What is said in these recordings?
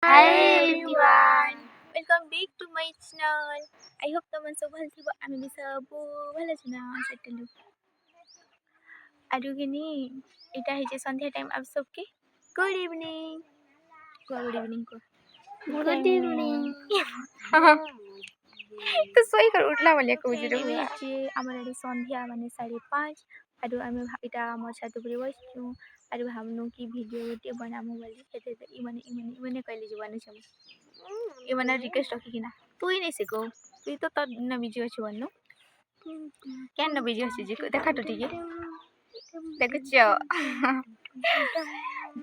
Hi everyone, welcome back to my channel. I hope तुम सब भल थी आमी भी सब भल छना सेटल आरु गनी इटा है जे संध्या टाइम आप सबके गुड इवनिंग को गुड इवनिंग तो सोई कर उठला वाले को जे आमर आडी संध्या माने 5:30 आरु आमी इटा आम छात उपरे बसछु आरु हमनु की वीडियो गोटे बनामु बोली हेते इमने कहले जे बने छम इमने रिक्वेस्ट रखी ना तू ही नहीं सिको तू तो तर न बिजी अछि वनु क्या न बिजी अछि जे देखा तो ठीक है देखछो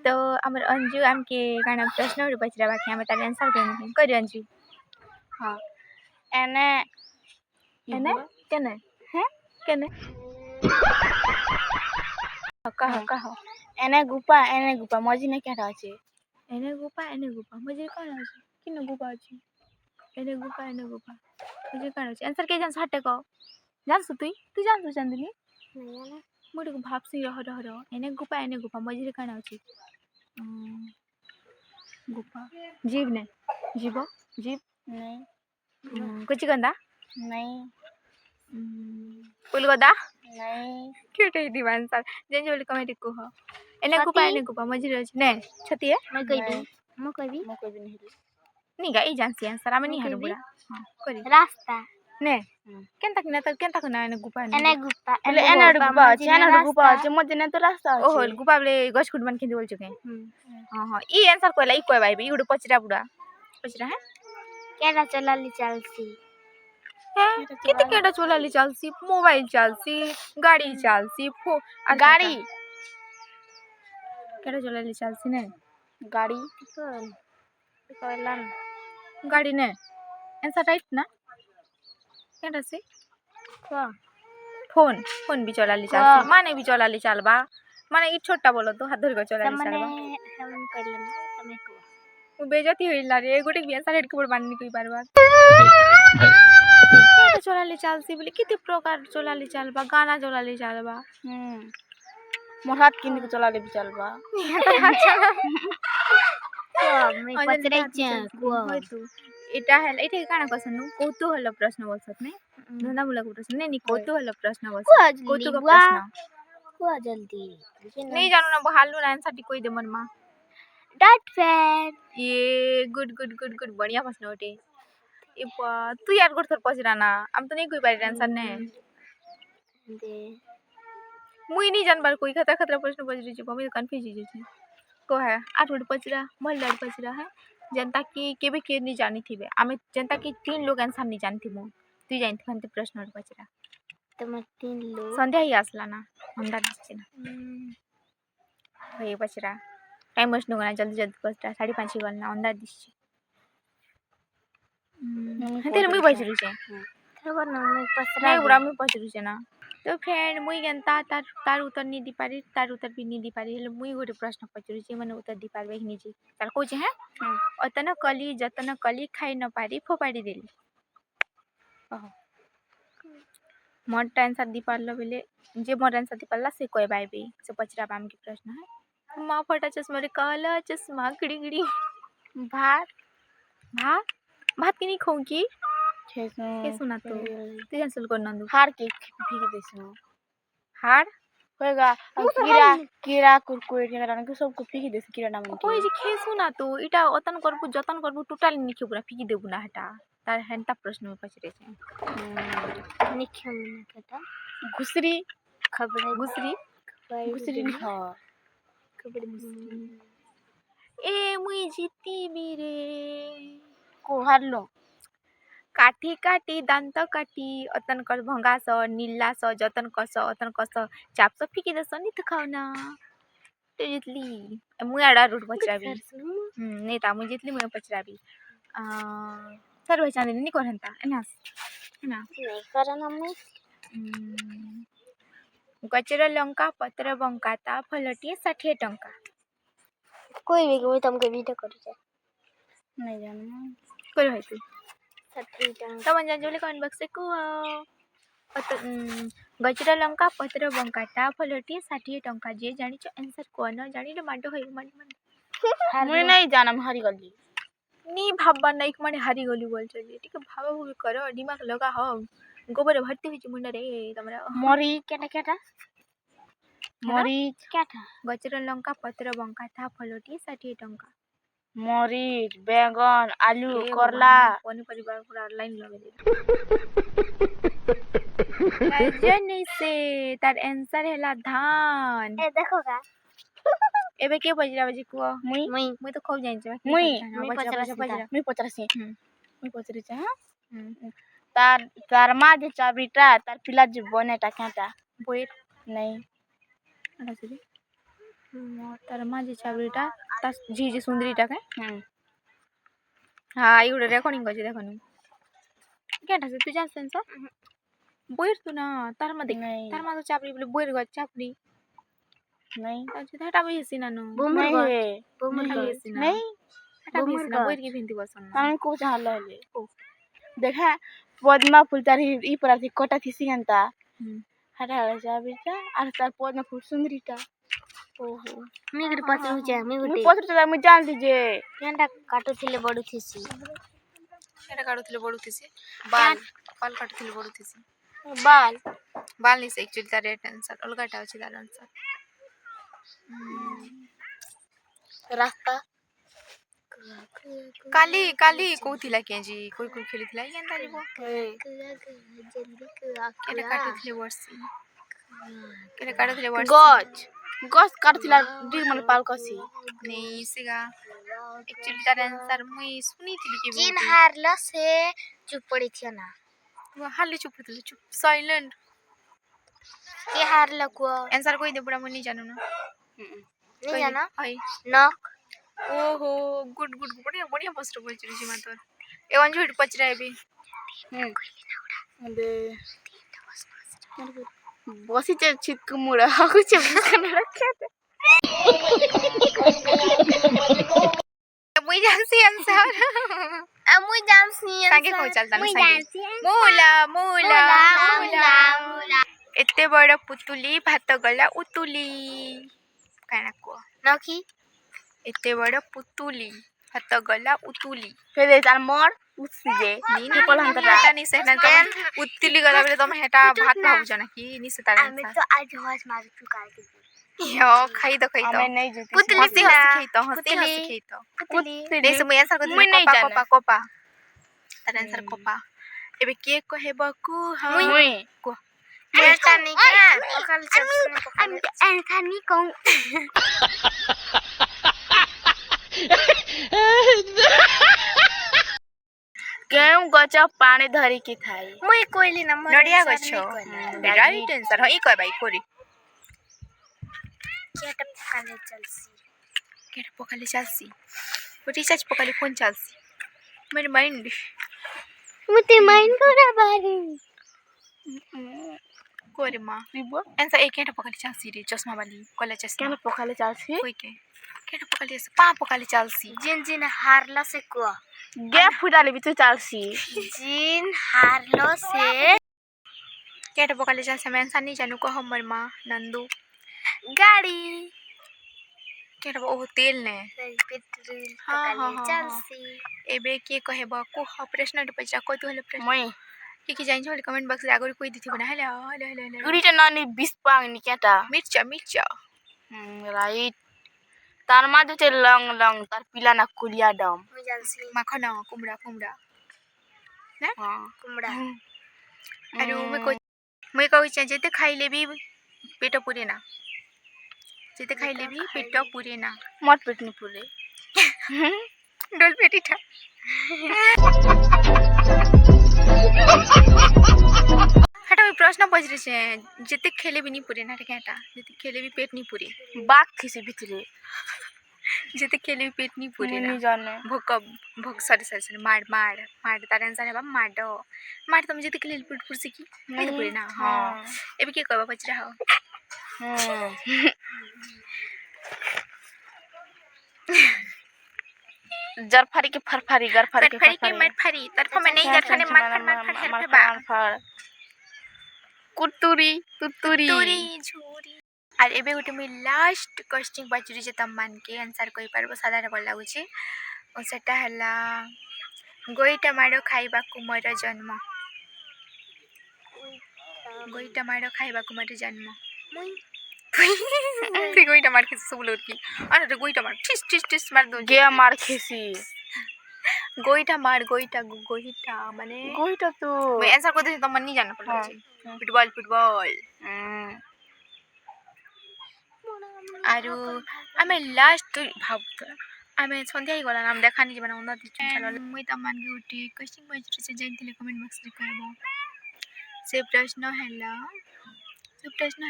तो हमर अंजू हमके गाना प्रश्न रे बचरा बाकी हम तार आंसर करनी कर अंजू हां एने केने हैं केने कहो एने गुपा मजी ने केटा अछि एने गुपा मजे कौन अछि किन गुपा अछि एने गुपा मजे कौन अछि आंसर के जान हटे को जान सु तू जान सु चांदनी नहीं ना मोटे को भाप से रह एने गुपा मजे कौन अछि गुपा जीव नहीं कुछ गंदा नहीं पुलगोदा नहीं क्यों टे दीवान सर जेन जोली कमेटी को हो एने गुपा मजे अछि ने छती है मैं कहबी नहीं नहीं गा ई जानसी आंसर आमे नहीं हारो बुड़ा हां करी रास्ता ने केनता कना एने गुपा एने गुपा अछि मजे ने तो रास्ता अछि ओहो गुपा बले गछ खुट बन के बोल चुके हां ई आंसर कोला ई कोई भाई ई गुड पचरा बुड़ा पचरा है केडा चलाली चालसी किते केडा चलाली चालसी मोबाइल चालसी गाड़ी चालसी गाड़ी केडा चलाली चालसी ने गाड़ी कहलन गाड़ी ने आंसर राइट ना केडा से फोन भी चलाली चालसी माने भी चलाली चालबा माने ई छोटा बोलो तो हाथ धर के चलाली चालबा हम कहलन तमे को बेजती होइला रे गोटे भी आंसर हेड के बानी कोई बारबार चलाली चालसी बोले किते प्रकार चलाली चालबा गाना चलाली चालबा मोर हाथ किन के चलाली चालबा मैं पचरै छ को एटा है एटा काना क्वेश्चन कौतूहल प्रश्न बोलसत ने धंधामूलक प्रश्न नहीं कौतूहल प्रश्न बोलसत कौतुक प्रश्न को जल्दी नहीं जानो ना बहालू ना आंसर कोई दे मन मा डॉट फैन ये गुड बढ़िया प्रश्न होटे ए तू यार गुड थर पचरा ना हम तो नहीं कोई बारी आंसर ने दे मुई नहीं जानबार कोई खतरा प्रश्न पचरी छी मैं कंफ्यूज ही छी को है आठ गुड पचरा भल पचरा है जनता की केबे के नहीं जानी थी आमे जनता की 3 लोग आंसर नहीं जानती मु तू जानती खंते प्रश्न पचरा तुम 3 लोग संध्या ही आसला ना अंदर दिसचे ना भाई पचरा टाइम वेस्ट नगना जल्दी पचरा 5:30 गलना अंदर दिसचे तेरे मुई पचरू छे खबर ना मैं पचरा नहीं बुरा मुई पचरू छे ना तो फ्रेंड मुई गंता तार उत्तर नहीं दी पारी तार उत्तर भी नहीं दी पारी हेले मुई गोटे प्रश्न पचरू छे माने उत्तर दी पारबे कि नहीं चल कोचे है अतन कली जतन कली खाई न पारी फोपाड़ी देली मोर आंसर दी पारलो बेले जे मोर आंसर दी पारला से कोई बाई से पचरा बाम के प्रश्न है मां फटा चश्मा रे काला चश्मा गड़ी भात की नहीं खाऊं की के सुना तो तुझे सुन को नंदू हार के फेंक देसो हार होएगा कीड़ा कुरकुरे के कारण के सब को फेंक देस कीड़ा नाम कोई जे खे सुना तो इटा अतन करबू जतन करबू टोटल निखे पूरा फेंक देबू ना हटा तार हेंता प्रश्न में पचरे छे निखे में कटा घुसरी खबर घुसरी नहीं खबर ए मुई जीती भी रे को हारलो काठी काठी दांत काठी अतन कर भंगा स नीला स जतन कस अतन कस चाप स फिकी दस नहीं खाओ ना तो जितली मुई आड़ा रूट पचराबी नहीं ता मुई जितली मुई पचराबी सर भाई चांदी नहीं करहंता एना नहीं करन हम गचर लंका पत्र बंकाता फलटी 60 टंका कोई भी कोई तुमके वीडियो करू छे नहीं जानना कोई भाई तू 60 टंका तो मन जान जोले कमेंट बॉक्स को गचरा लंका पत्र बंकाटा फलटी 60 टंका जे जानी आंसर को न जानी रे माडो होई मन मुई नहीं जानम हरी गली नी भाबा नहीं माने हारी गली बोल चली ठीक है भाबा भूबी करो दिमाग लगा हो गोबर भर्ती हुई मुंडा रे तमरा मरी केटा मरी केटा गचर लंका पत्र बंका था फलटी 60 टंका मरीच बैंगन आलू ए करला पनीपरिया पूरा लाइन लगे दे नहीं से तार आंसर हैला धान ए देखो का एबे के बजरा बजी को मुई मुई तो खूब जानि छ मुई पचरासी मुई पचरी छ तार माँ जे चाबीटा तार पिला जे बनेटा केटा बोयर नहीं अनसरी तार माँ जे चाबीटा ता जी जे सुंदरीटा के हां इउडे रेकॉर्डिंग करछि देखनु केटा से तू जासन स बोयर तू ना तार माँ देख तार माँ तो चाबरी बोले बोयर ग चाबरी नहीं अच्छा हटा भी हसी नानो बुमर नहीं हटा भी हसी ना बोयर की भिंती बसन हम को चाहले देखा पद्मा फूल तार ई पर थी कोटा थी सिगंता हटा हटा चाबीटा और तार पद्मा फूल सुंदरीटा ओहो मी के पचरू छ मी पचरू मु जान दीजे केनटा काटो थिले बडू थिसी केटा काटो थिले बडू थिसी बाल काटो थिले बडू थिसी बाल नहीं से एक्चुअली तार रेट आंसर अलगाटा अछि तार आंसर रास्ता काली कोथिला के जी कोई खेलितला एंता जीवो जल्दी केटा काटुथिले वर्षी केटा काटुथिले वर्षी गछ काटथिला डी मन पाल कसी नहीं सिगा एक्चुअली तार आंसर मुई सुनी थिली के जिन हारला से चुप पड़ी थी ना वो हाले चुप थिले चुप साइलेंट के हारला को आंसर कोई दे बुढ़ा मन नहीं जानू ना नहीं जाना हाय नक ओहो गुड बढ़िया पोस्ट बोल छी मा तोर एवन झूठ पचरा है भी दे बसी चे छिक मुड़ा कुछ खाना रखे थे मुई जानसी आंसर मुई जानसी संगे को चलता ना संगे मूला एते बड़ पुतुली भात गला उतुली काना को नकी एते बड़ पुतुली भात गला उतुली फेरे तार मोर उसी जे नी पल हम ता नहीं से ना तो उतुली गला बेले तुम हेटा भात भाबु जना की नी से तार हमें तो आज हवास मार तू काहे के यो खाई दो हमें नहीं जुती पुतली से खाई तो पुतली नहीं से मैं आंसर को कोपा तार आंसर कोपा एबे के कहेबा को हम मुई को मेटा नहीं क्या पकड़ चल एन खानी को केउ गच पानी धरी की थाई मुई कोइली न नडिया गछो राइट आंसर हई कह भाई कोरी केटा पकाले चलसी वो रिसर्च पकाले फोन चलसी मेरे माइंड मुते माइंड कोरा बारी कोरे मां रिबो आंसर एक केटा पकाले चलसी रे चश्मा वाली कोला चश्मा केना पकाले चलसी कोई के केटा पकाले पा पकाले चलसी जिन हारला से को गैप फुटाले बिच चलसी जिन हारलो से केटा पकाले चलसी मैं आंसर नहीं जानू को हमर मां नंदू गाड़ी केटा ओ तेल ने पेट्रोल पकाले चलसी एबे के कहेबा को प्रश्न पचा को तो हले प्रश्न मई के जाइन छ कमेंट बॉक्स रे आगो कोई दिथि बना हले उडीटा नानी 20 पांग नि केटा मिर्चा राइट तार मा जो लंग तार पिला ना कुलिया डम माखन कुमड़ा ना हां कुमड़ा अरे मैं कहू जेते खाइले भी पेट पूरे ना जेते खाइले भी पेट पूरे ना मत पेट नहीं पूरे डोल पेटी था हटा मैं प्रश्न पचरे छे जेते खेले भी नहीं पूरे ना केटा जेते खेले भी पेट नहीं पूरे बाग थी से भीतरे जेते खेले भी पेट नहीं पूरे ना नहीं जाने भोक सॉरी मार तार आंसर है मार तुम जेते खेले पेट पूरे की नहीं पूरे ना हां एबे के कहबा पचरा हो जरफारी के फरफारी गरफारी के मरफारी तरफ में नहीं जरफारी मार कुतुरी झूरी अरे एबे गोटे मैं लास्ट क्वेश्चन पचरी जे तम मान के आंसर कहि परबो साधारण पड़ लागु छी और सेटा हला गोईटा माड़ खाइबाकु मोर जन्म गोईटा माड़ खाइबाकु मोर जन्म ते गोईटा मार खेसी सब लोग की अरे रे गोईटा मार ठिस ठिस ठिस मार दो गे मार खेसी गोईटा मार गोईटा गोईटा माने गोईटा तो मैं आंसर को दे तो मन नहीं जाना पड़ता फुटबॉल फुटबॉल आरो आमे लास्ट भाव आमे संध्या ही गला नाम देखा नहीं बना उन्दा चलो मुई त मान के उठी क्वेश्चन पॉइंट से जाइतिले कमेंट बॉक्स रे कहबो से प्रश्न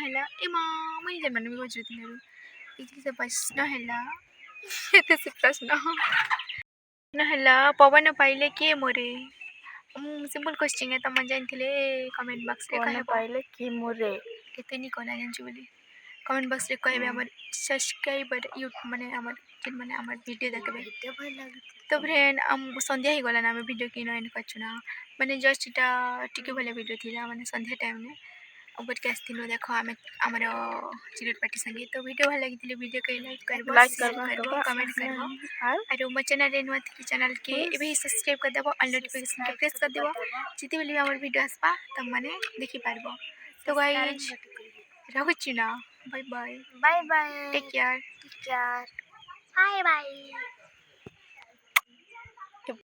हैला एमा मुई जे मन में बुझुतिले इति से प्रश्न हैला एते से प्रश्न हैला पवन पाइले के मोरे सिंपल क्वेश्चन है त मन जाइतिले कमेंट बॉक्स रे कहबो पाइले के मोरे केते नि कोना जानछु बोली कमेंट बॉक्स रे कहबे हमर सब्सक्राइबर यूट्यूब माने हमर जिन माने हमर वीडियो देखबे तो फ्रेंड हम संध्या ही गला ना हम वीडियो की नयन कछुना माने जस्ट इटा टिके भले वीडियो थिला माने संध्या टाइम में ऊपर के आस्तिनो देखो हमें हमर चिरट पार्टी संगे तो वीडियो भल लगितले वीडियो के लाइक करबो कमेंट करबो और म चैनल रेनवा की चैनल के एबे सब्सक्राइब कर देबो और नोटिफिकेशन के प्रेस कर देबो जिते बेले हमर वीडियो आसबा तब माने देखि पारबो तो गाइस रहुछि ना bye bye bye bye take care bye bye